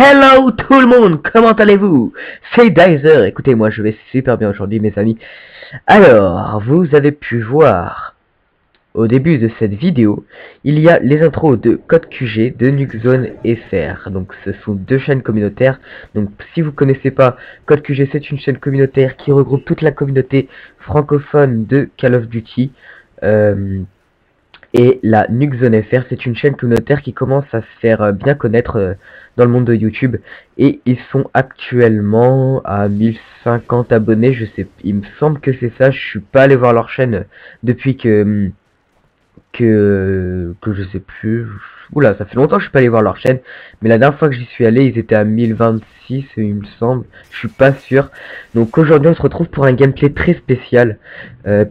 Hello tout le monde, comment allez-vous? C'est Dizer, écoutez moi je vais super bien aujourd'hui mes amis. Alors, vous avez pu voir au début de cette vidéo, il y a les intros de Code QG, de Nukezone et FR. Donc ce sont deux chaînes communautaires. Donc si vous connaissez pas, Code QG c'est une chaîne communautaire qui regroupe toute la communauté francophone de Call of Duty. Et la Nukezone FR, c'est une chaîne communautaire qui commence à se faire bien connaître dans le monde de YouTube. Et ils sont actuellement à 1050 abonnés, je sais, il me semble que c'est ça. Je suis pas allé voir leur chaîne depuis que je sais plus. Oula, ça fait longtemps que je suis pas allé voir leur chaîne. Mais la dernière fois que j'y suis allé, ils étaient à 1026, il me semble. Je suis pas sûr. Donc aujourd'hui, on se retrouve pour un gameplay très spécial.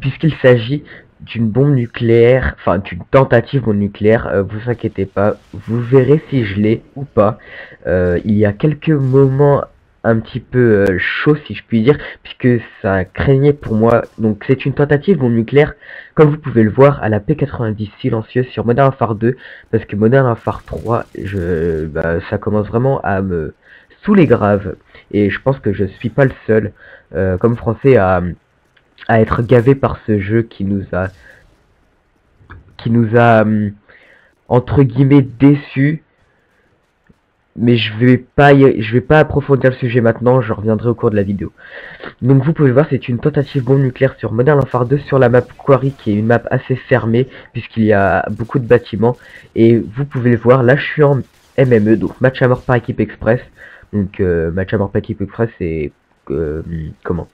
Puisqu'il s'agit d'une bombe nucléaire, enfin d'une tentative bombe nucléaire, vous inquiétez pas, vous verrez si je l'ai ou pas. Il y a quelques moments un petit peu chaud si je puis dire, puisque ça craignait pour moi. Donc c'est une tentative bombe nucléaire, comme vous pouvez le voir, à la P90 silencieuse sur Modern Warfare 2, parce que Modern Warfare 3, ça commence vraiment à me saouler grave, et je pense que je suis pas le seul, comme français, à être gavé par ce jeu qui nous a entre guillemets déçus. Mais je vais pas approfondir le sujet maintenant, je reviendrai au cours de la vidéo. Donc vous pouvez voir, c'est une tentative bombe nucléaire sur Modern Warfare 2 sur la map Quarry, qui est une map assez fermée puisqu'il y a beaucoup de bâtiments. Et vous pouvez le voir, là je suis en MME, donc match à mort par équipe express. Donc match à mort par équipe express, c'est comment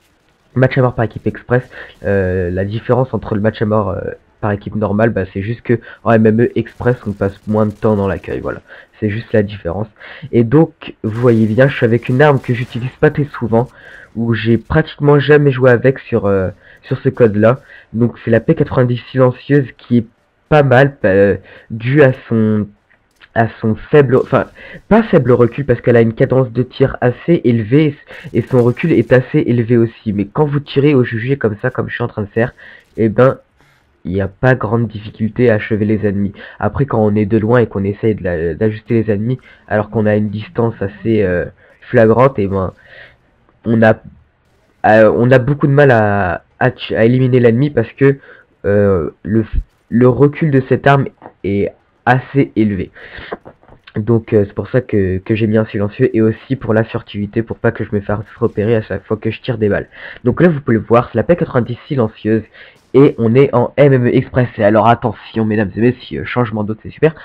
match à mort par équipe express, la différence entre le match à mort par équipe normale, c'est juste que en MME express on passe moins de temps dans l'accueil, voilà, c'est juste la différence. Et donc vous voyez bien, je suis avec une arme que j'utilise pas très souvent, où j'ai pratiquement jamais joué avec sur ce code là. Donc c'est la P90 silencieuse qui est pas mal, due à son faible, enfin pas faible recul, parce qu'elle a une cadence de tir assez élevée et son recul est assez élevé aussi. Mais quand vous tirez au jugé comme ça, comme je suis en train de faire, et ben il n'y a pas grande difficulté à achever les ennemis. Après, quand on est de loin et qu'on essaye d'ajuster les ennemis alors qu'on a une distance assez flagrante, et ben on a beaucoup de mal à éliminer l'ennemi, parce que le recul de cette arme est assez élevé. Donc c'est pour ça que j'ai mis un silencieux, et aussi pour la furtivité, pour pas que je me fasse repérer à chaque fois que je tire des balles. Donc là vous pouvez le voir, c'est la P90 silencieuse et on est en MME express. Et alors attention mesdames et messieurs, changement d'autre, c'est super.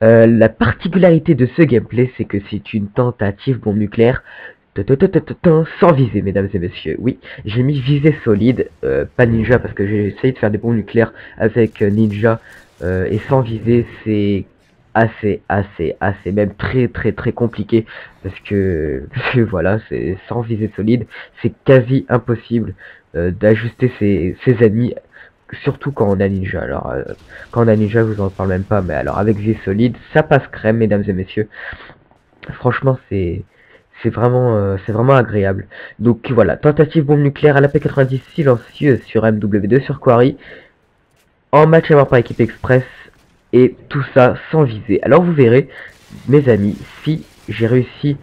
La particularité de ce gameplay, c'est que c'est une tentative bombe nucléaire sans visée, mesdames et messieurs. Oui, j'ai mis visée solide, pas ninja, parce que j'ai essayé de faire des bombes nucléaires avec ninja, et sans visée c'est assez, même très compliqué, parce que voilà, c'est sans visée solide, c'est quasi impossible d'ajuster ses ennemis, surtout quand on a ninja. Alors quand on a ninja, je vous en parle même pas, mais alors avec visée solide, ça passe crème, mesdames et messieurs. Franchement, c'est vraiment agréable. Donc voilà, tentative bombe nucléaire à la P90 silencieuse sur MW2 sur Quarry, en match à mort par équipe express, et tout ça sans viser. Alors vous verrez, mes amis, si j'ai réussi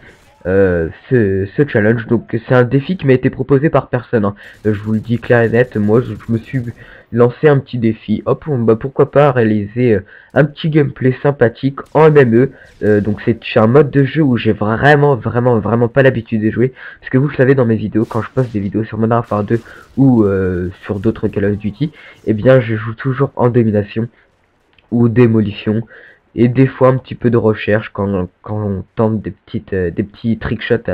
ce challenge. Donc c'est un défi qui m'a été proposé par personne, hein. Je vous le dis clair et net, moi je me suis lancé un petit défi. Hop, pourquoi pas réaliser un petit gameplay sympathique en MME. Donc c'est un mode de jeu où j'ai vraiment pas l'habitude de jouer, parce que vous le savez, dans mes vidéos, quand je poste des vidéos sur Modern Warfare 2 ou sur d'autres Call of Duty, eh bien je joue toujours en domination ou démolition, et des fois un petit peu de recherche quand on tente des petits trickshots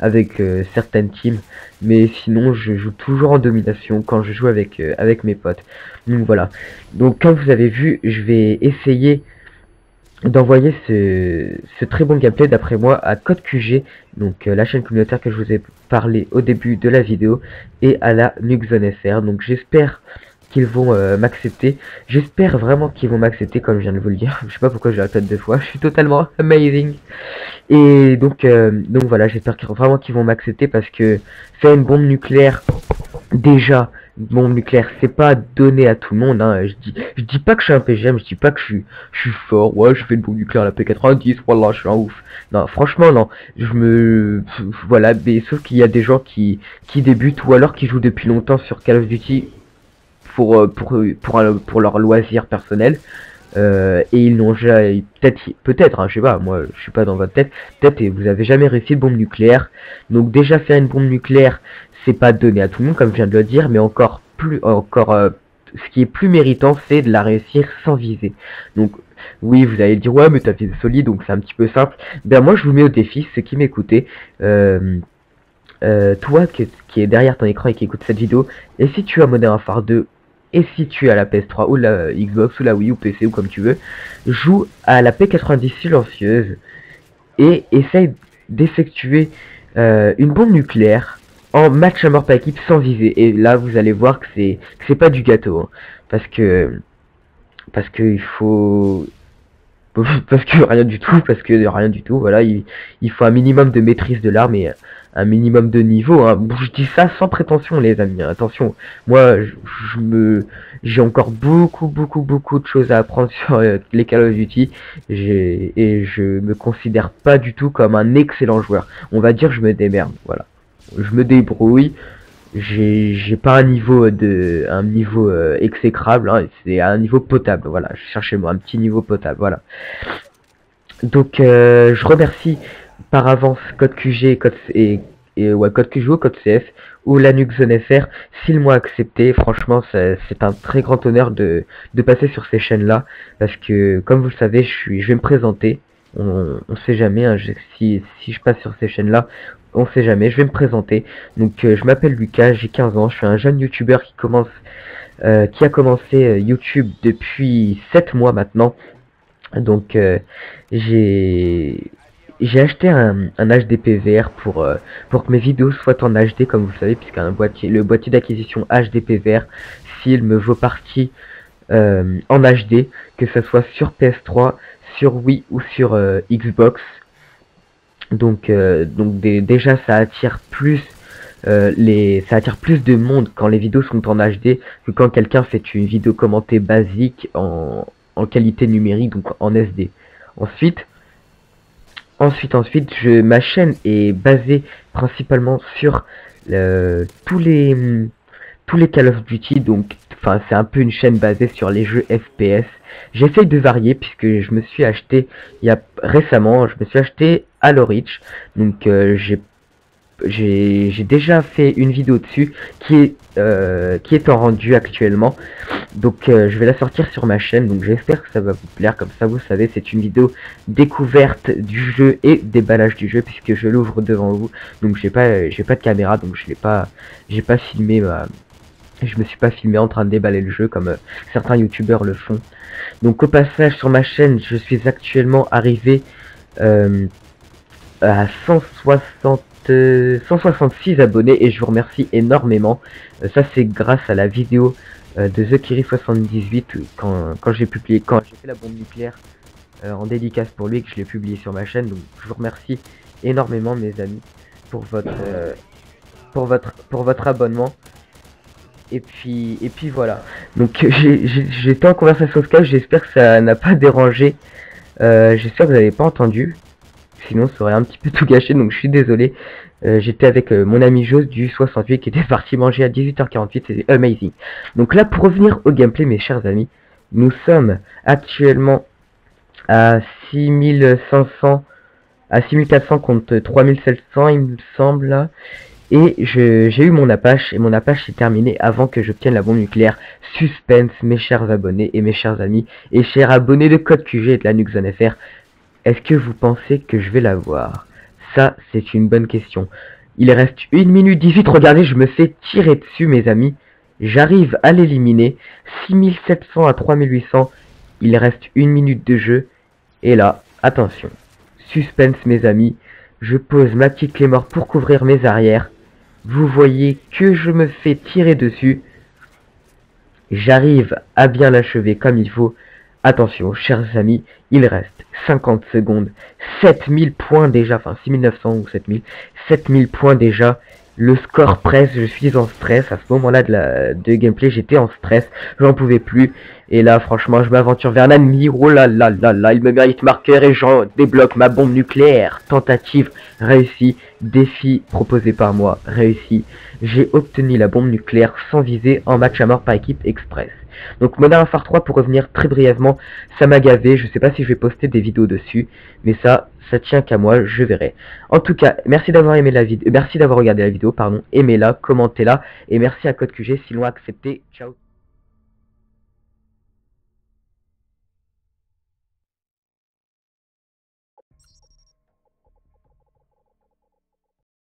avec certaines teams. Mais sinon je joue toujours en domination quand je joue avec mes potes. Donc voilà, donc comme vous avez vu, je vais essayer d'envoyer ce très bon gameplay d'après moi à Code QG, donc la chaîne communautaire que je vous ai parlé au début de la vidéo, et à la Nukezone FR. Donc j'espère qu'ils vont m'accepter. J'espère vraiment qu'ils vont m'accepter, comme je viens de vous le dire. Je sais pas pourquoi je le répète deux fois. Je suis totalement amazing. Et donc voilà, j'espère vraiment qu'ils vont m'accepter, parce que faire une bombe nucléaire, déjà, bombe nucléaire, c'est pas donné à tout le monde, hein. Je dis pas que je suis un PGM, je dis pas que je suis fort, ouais, je fais une bombe nucléaire à la P90, voilà, je suis un ouf. Non, franchement, non. Voilà, mais sauf qu'il y a des gens qui débutent ou alors qui jouent depuis longtemps sur Call of Duty pour leur loisir personnel. Et ils n'ont jamais, peut-être, hein, je sais pas, moi je suis pas dans votre tête, peut-être et vous avez jamais réussi de bombe nucléaire. Donc déjà faire une bombe nucléaire, c'est pas donné à tout le monde comme je viens de le dire, mais ce qui est plus méritant, c'est de la réussir sans viser. Donc oui, vous allez dire ouais, mais t'as visé solide, donc c'est un petit peu simple. Ben moi je vous mets au défi, ceux qui m'écoutez, toi qui est derrière ton écran et qui écoute cette vidéo, et si tu as Modern Warfare 2 et si tu as la PS3 ou la Xbox ou la Wii ou PC ou comme tu veux, joue à la P90 silencieuse et essaye d'effectuer une bombe nucléaire en match à mort par équipe sans viser. Et là vous allez voir que c'est pas du gâteau, hein, parce que il faut parce que rien du tout, voilà, il faut un minimum de maîtrise de l'arme et un minimum de niveau, hein. Bon, je dis ça sans prétention les amis, hein. Attention, moi j'ai encore beaucoup de choses à apprendre sur les Call of Duty, et je me considère pas du tout comme un excellent joueur. On va dire je me démerde, voilà. Je me débrouille, j'ai pas un niveau exécrable, hein, c'est un niveau potable, voilà, je cherchais moi un petit niveau potable, voilà. Donc je remercie par avance code QG ouais, code QG ou code CF ou Lanux Zone FR s'ils m'ont accepté. Franchement c'est un très grand honneur de passer sur ces chaînes là, parce que comme vous le savez je vais me présenter, on sait jamais, hein, si je passe sur ces chaînes là, on sait jamais, je vais me présenter. Donc je m'appelle Lucas, j'ai 15 ans, je suis un jeune youtubeur qui a commencé YouTube depuis 7 mois maintenant. Donc j'ai acheté un HDP VR pour que mes vidéos soient en HD comme vous le savez, puisqu'un le boîtier d'acquisition HDP VR, s'il me vaut partie en HD, que ce soit sur PS3, sur Wii ou sur Xbox. Donc déjà ça attire plus ça attire plus de monde quand les vidéos sont en HD que quand quelqu'un fait une vidéo commentée basique en qualité numérique, donc en SD. Ensuite, ma chaîne est basée principalement sur tous les Call of Duty, donc enfin c'est un peu une chaîne basée sur les jeux FPS. J'essaye de varier puisque je me suis acheté récemment, je me suis acheté Halo Reach, donc j'ai déjà fait une vidéo dessus qui est en rendu actuellement, donc je vais la sortir sur ma chaîne, donc j'espère que ça va vous plaire. Comme ça vous savez, c'est une vidéo découverte du jeu et déballage du jeu, puisque je l'ouvre devant vous, donc j'ai pas de caméra, donc j'ai pas filmé je me suis pas filmé en train de déballer le jeu comme certains youtubeurs le font. Donc au passage sur ma chaîne, je suis actuellement arrivé à 166 abonnés et je vous remercie énormément. Ça c'est grâce à la vidéo de TheKiri78 quand j'ai fait la bombe nucléaire en dédicace pour lui, et que je l'ai publié sur ma chaîne. Donc je vous remercie énormément mes amis pour votre abonnement. Et puis voilà. Donc j'étais en conversation Skype, j'espère que ça n'a pas dérangé. J'espère que vous n'avez pas entendu. Sinon ça aurait un petit peu tout gâché, donc je suis désolé. J'étais avec mon ami Jos du 68 qui était parti manger à 18h48, c'était amazing. Donc là, pour revenir au gameplay mes chers amis, nous sommes actuellement à 6500, à 6400 contre 3700 il me semble là. Et j'ai eu mon Apache, et mon Apache s'est terminé avant que j'obtienne la bombe nucléaire. Suspense mes chers abonnés et mes chers amis, et chers abonnés de Code QG et de la Zone FR. Est-ce que vous pensez que je vais l'avoir? Ça, c'est une bonne question. Il reste 1 minute 18, regardez, je me fais tirer dessus, mes amis. J'arrive à l'éliminer. 6700 à 3800, il reste 1 minute de jeu. Et là, attention. Suspense, mes amis. Je pose ma petite clé mort pour couvrir mes arrières. Vous voyez que je me fais tirer dessus. J'arrive à bien l'achever comme il faut. Attention, chers amis, il reste 50 secondes, 7000 points déjà, enfin 6900 ou 7000 points déjà, Le score presse, je suis en stress. À ce moment-là de gameplay, j'étais en stress. J'en pouvais plus. Et là, franchement, je m'aventure vers l'ennemi. Oh là là là là, il me mérite marqueur et j'en débloque ma bombe nucléaire. Tentative réussie. Défi proposé par moi réussi. J'ai obtenu la bombe nucléaire sans viser en match à mort par équipe express. Donc Modern Warfare 3, pour revenir très brièvement, ça m'a gavé. Je sais pas si je vais poster des vidéos dessus, mais ça tient qu'à moi, je verrai. En tout cas, merci d'avoir aimé la vidéo, merci d'avoir regardé la vidéo, pardon, aimez-la, commentez-la, et merci à Code QG si l'on a accepté. Ciao.